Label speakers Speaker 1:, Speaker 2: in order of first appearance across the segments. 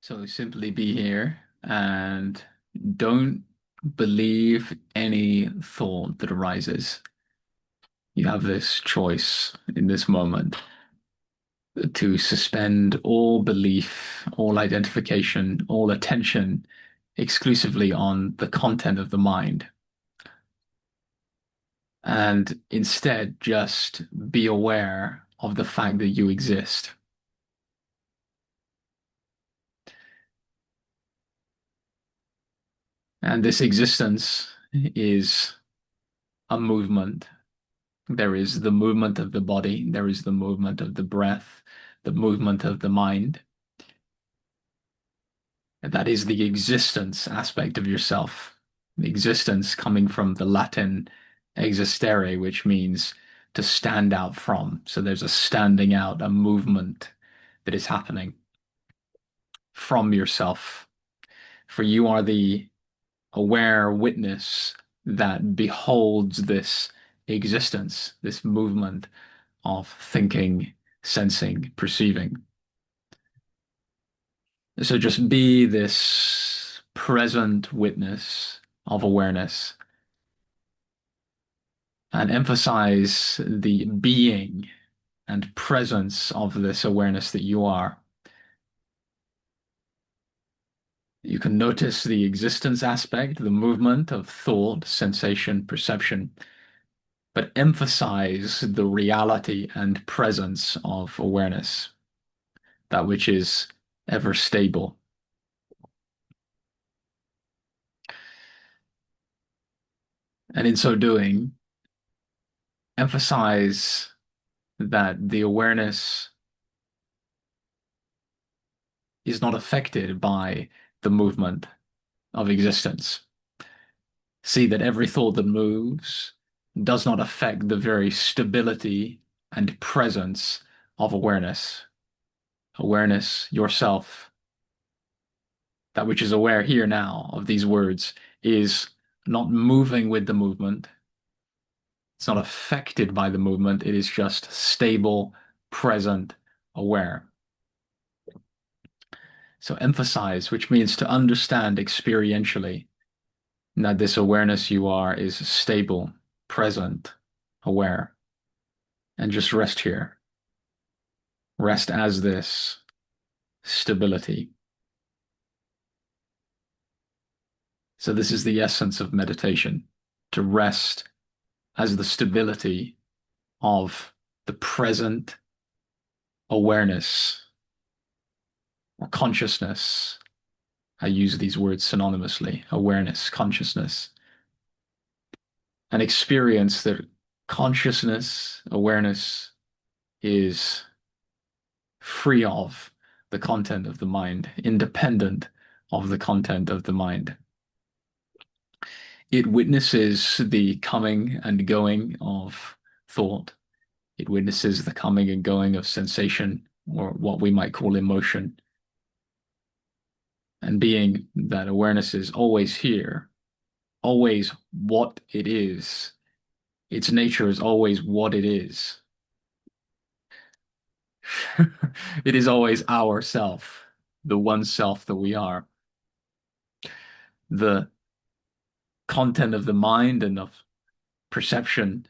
Speaker 1: So simply be here and don't believe any thought that arises. You have this choice in this moment to suspend all belief, all identification, all attention exclusively on the content of the mind, and instead just be aware of the fact that you exist. And this existence is a movement. There is the movement of the body, there is the movement of the breath, the movement of the mind. And that is the existence aspect of yourself. The existence coming from the Latin existere, which means to stand out from. So there's a standing out, a movement that is happening from yourself. For you are the aware witness that beholds this existence, this movement of thinking, sensing, perceiving. So just be this present witness of awareness and emphasize the being and presence of this awareness that you are. You can notice the existence aspect, the movement of thought, sensation, perception, but emphasize the reality and presence of awareness, that which is ever stable. And in so doing, emphasize that the awareness is not affected by the movement of existence. See that every thought that moves does not affect the very stability and presence of awareness. Awareness, yourself, that which is aware here now of these words, is not moving with the movement. It's not affected by the movement. It is just stable, present, aware. So emphasize, which means to understand experientially that this awareness you are is stable, present, aware, and just rest here. Rest as this stability. So this is the essence of meditation, to rest as the stability of the present awareness or consciousness. I use these words synonymously, awareness, consciousness, and experience that consciousness, awareness is free of the content of the mind, independent of the content of the mind. It witnesses the coming and going of thought. It witnesses the coming and going of sensation, or what we might call emotion. And being that awareness is always here, always what it is, its nature is always what it is. It is always our self, the one self that we are. The content of the mind and of perception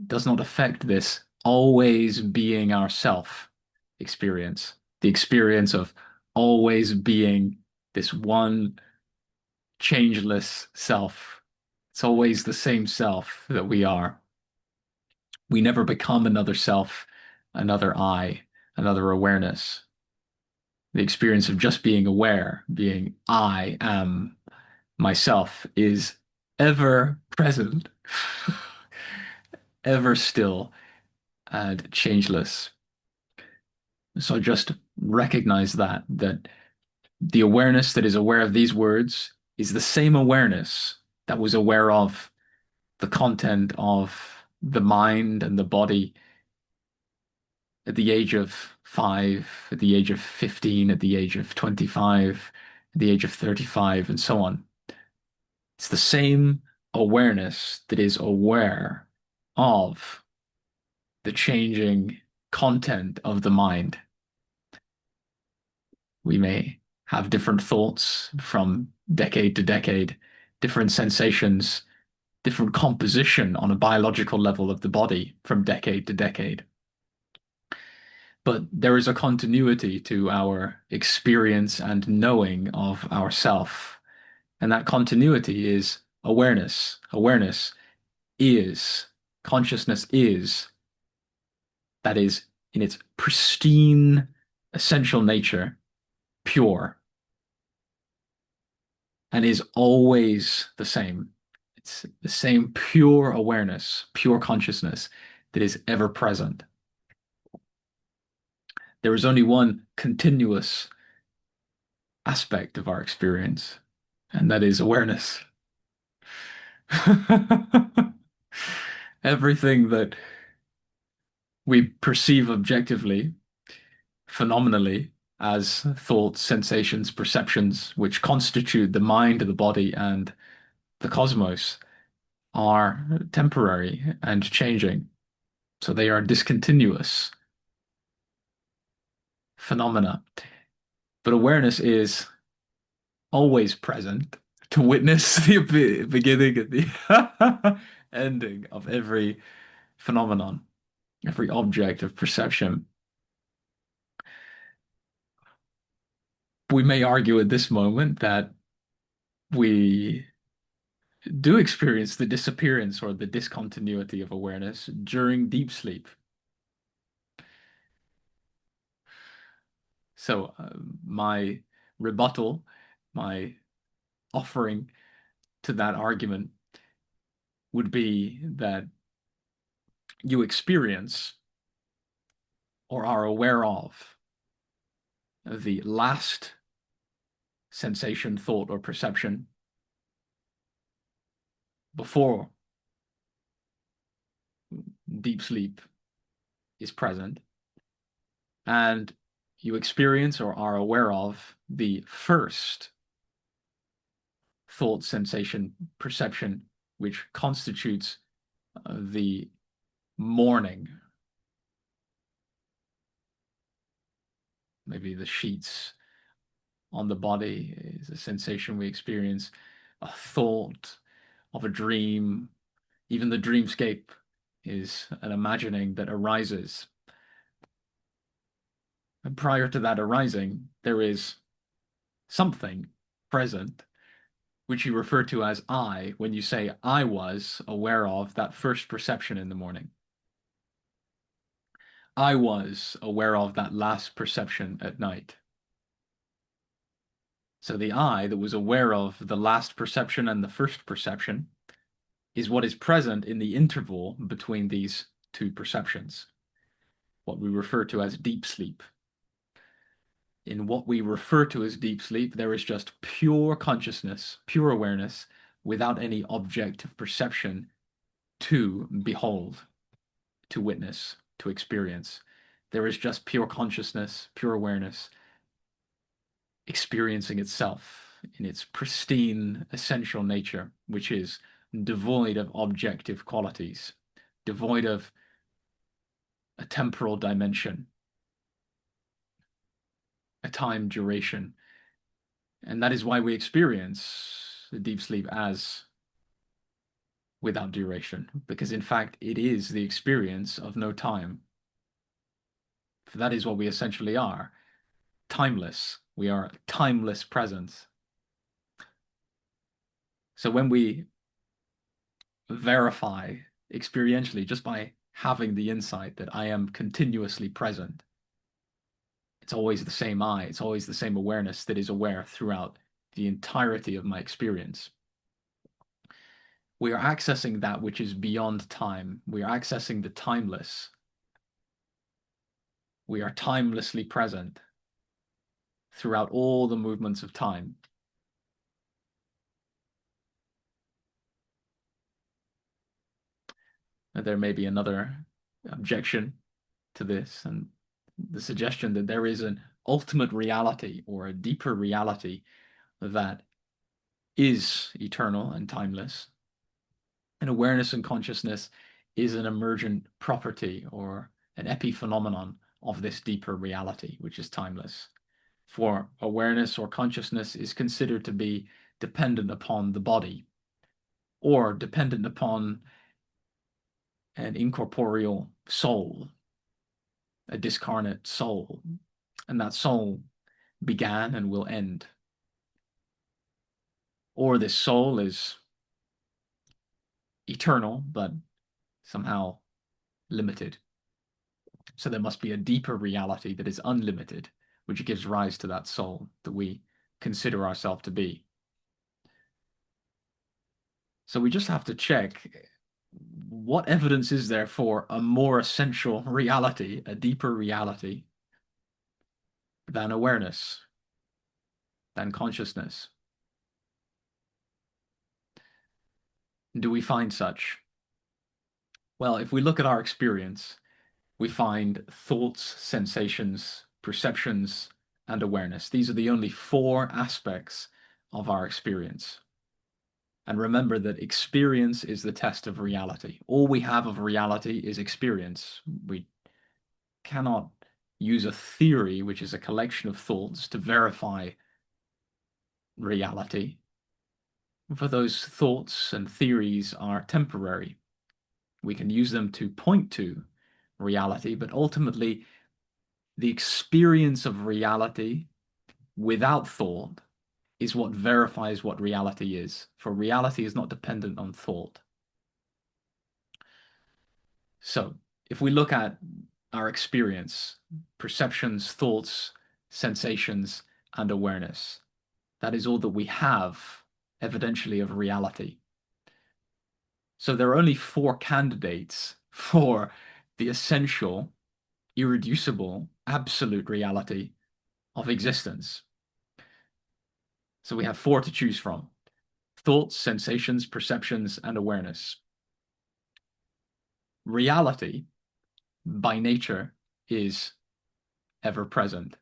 Speaker 1: does not affect this always being ourself experience, the experience of always being this one changeless self. It's always the same self that we are. We never become another self, another I, another awareness. The experience of just being aware, being I am myself, is ever present, ever still, and changeless. So just recognize that the awareness that is aware of these words is the same awareness that was aware of the content of the mind and the body at the age of 5, at the age of 15, at the age of 25, at the age of 35, and so on. It's the same awareness that is aware of the changing content of the mind. We may have different thoughts from decade to decade, different sensations, different composition on a biological level of the body from decade to decade. But there is a continuity to our experience and knowing of ourself. And that continuity is awareness. Awareness is, consciousness is, that is, in its pristine, essential nature, pure, and is always the same. It's the same pure awareness, pure consciousness that is ever present. There is only one continuous aspect of our experience, and that is awareness. Everything that we perceive objectively, phenomenally, as thoughts, sensations, perceptions, which constitute the mind, the body, and the cosmos, are temporary and changing. So they are discontinuous phenomena. But awareness is always present to witness the beginning and the ending of every phenomenon, every object of perception. We may argue at this moment that we do experience the disappearance or the discontinuity of awareness during deep sleep. So, my rebuttal, my offering to that argument would be that you experience or are aware of the last sensation, thought, or perception before deep sleep is present, and you experience or are aware of the first thought, sensation, perception, which constitutes the morning, maybe the sheets on the body is a sensation we experience, a thought of a dream, even the dreamscape is an imagining that arises. And prior to that arising, there is something present, which you refer to as I, when you say, I was aware of that first perception in the morning. I was aware of that last perception at night. So the I that was aware of the last perception and the first perception is what is present in the interval between these two perceptions, what we refer to as deep sleep. In what we refer to as deep sleep, there is just pure consciousness, pure awareness, without any object of perception to behold, to witness, to experience. There is just pure consciousness, pure awareness, experiencing itself in its pristine, essential nature, which is devoid of objective qualities, devoid of a temporal dimension, a time duration. And that is why we experience deep sleep as without duration, because in fact it is the experience of no time. For that is what we essentially are, timeless. We are timeless presence. So when we verify experientially just by having the insight that I am continuously present, it's always the same I, it's always the same awareness that is aware throughout the entirety of my experience. We are accessing that which is beyond time. We are accessing the timeless. We are timelessly present throughout all the movements of time. And there may be another objection to this, and the suggestion that there is an ultimate reality or a deeper reality that is eternal and timeless. And awareness and consciousness is an emergent property or an epiphenomenon of this deeper reality, which is timeless. For awareness or consciousness is considered to be dependent upon the body or dependent upon an incorporeal soul, a discarnate soul, and that soul began and will end. Or this soul is eternal, but somehow limited. So there must be a deeper reality that is unlimited, which gives rise to that soul that we consider ourselves to be. So we just have to check what evidence is there for a more essential reality, a deeper reality than awareness, than consciousness. Do we find such? Well, if we look at our experience, we find thoughts, sensations, perceptions, and awareness. These are the only four aspects of our experience. And remember that experience is the test of reality. All we have of reality is experience. We cannot use a theory, which is a collection of thoughts, to verify reality. For those thoughts and theories are temporary. We can use them to point to reality, but ultimately, the experience of reality without thought is what verifies what reality is. For reality is not dependent on thought. So, if we look at our experience, perceptions, thoughts, sensations, and awareness, that is all that we have, evidentially, of reality. So there are only four candidates for the essential, irreducible, absolute reality of existence. So we have four to choose from: thoughts, sensations, perceptions, and awareness. Reality, by nature, is ever present.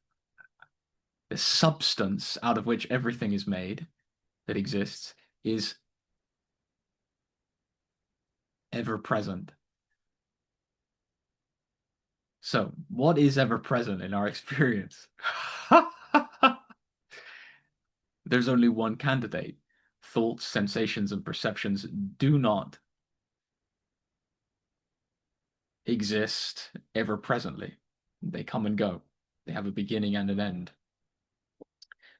Speaker 1: The substance out of which everything is made that exists is ever present. So, what is ever present in our experience? There's only one candidate. Thoughts, sensations, and perceptions do not exist ever presently. They come and go. They have a beginning and an end.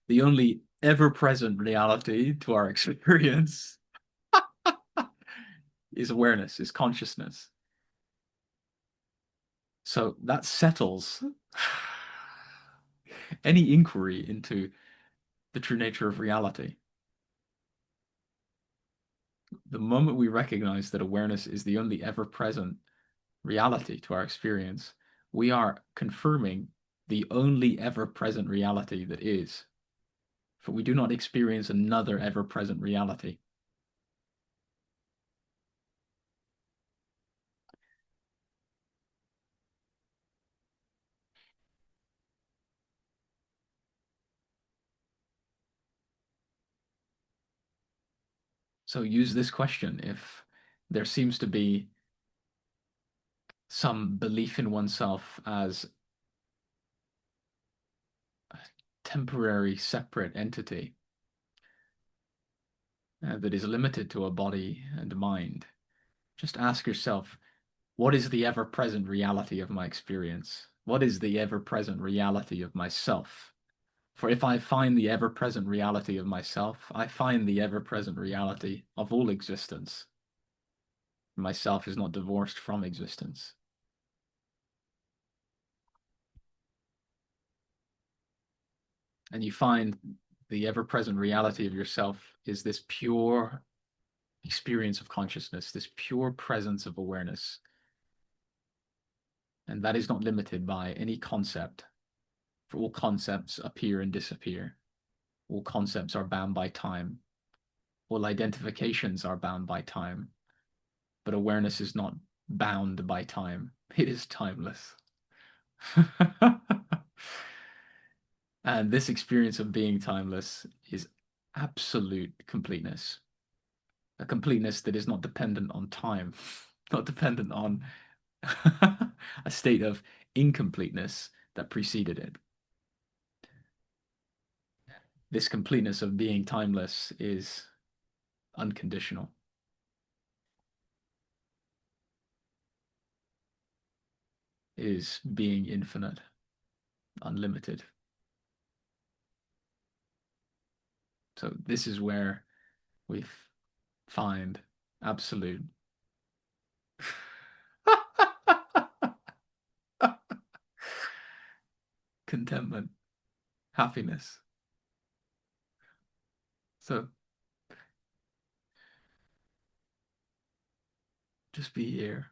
Speaker 1: The only ever-present reality to our experience is awareness, is consciousness. So that settles any inquiry into the true nature of reality. The moment we recognize that awareness is the only ever-present reality to our experience, we are confirming the only ever-present reality that is. For we do not experience another ever-present reality. So use this question if there seems to be some belief in oneself as a temporary separate entity that is limited to a body and mind. Just ask yourself, what is the ever-present reality of my experience? What is the ever-present reality of myself? For if I find the ever-present reality of myself, I find the ever-present reality of all existence. Myself is not divorced from existence. And you find the ever-present reality of yourself is this pure experience of consciousness, this pure presence of awareness. And that is not limited by any concept, for all concepts appear and disappear. All concepts are bound by time. All identifications are bound by time. But awareness is not bound by time. It is timeless. And this experience of being timeless is absolute completeness. A completeness that is not dependent on time, not dependent on a state of incompleteness that preceded it. this completeness of being timeless is unconditional, is being infinite, unlimited. So this is where we find absolute contentment, happiness. So just be here.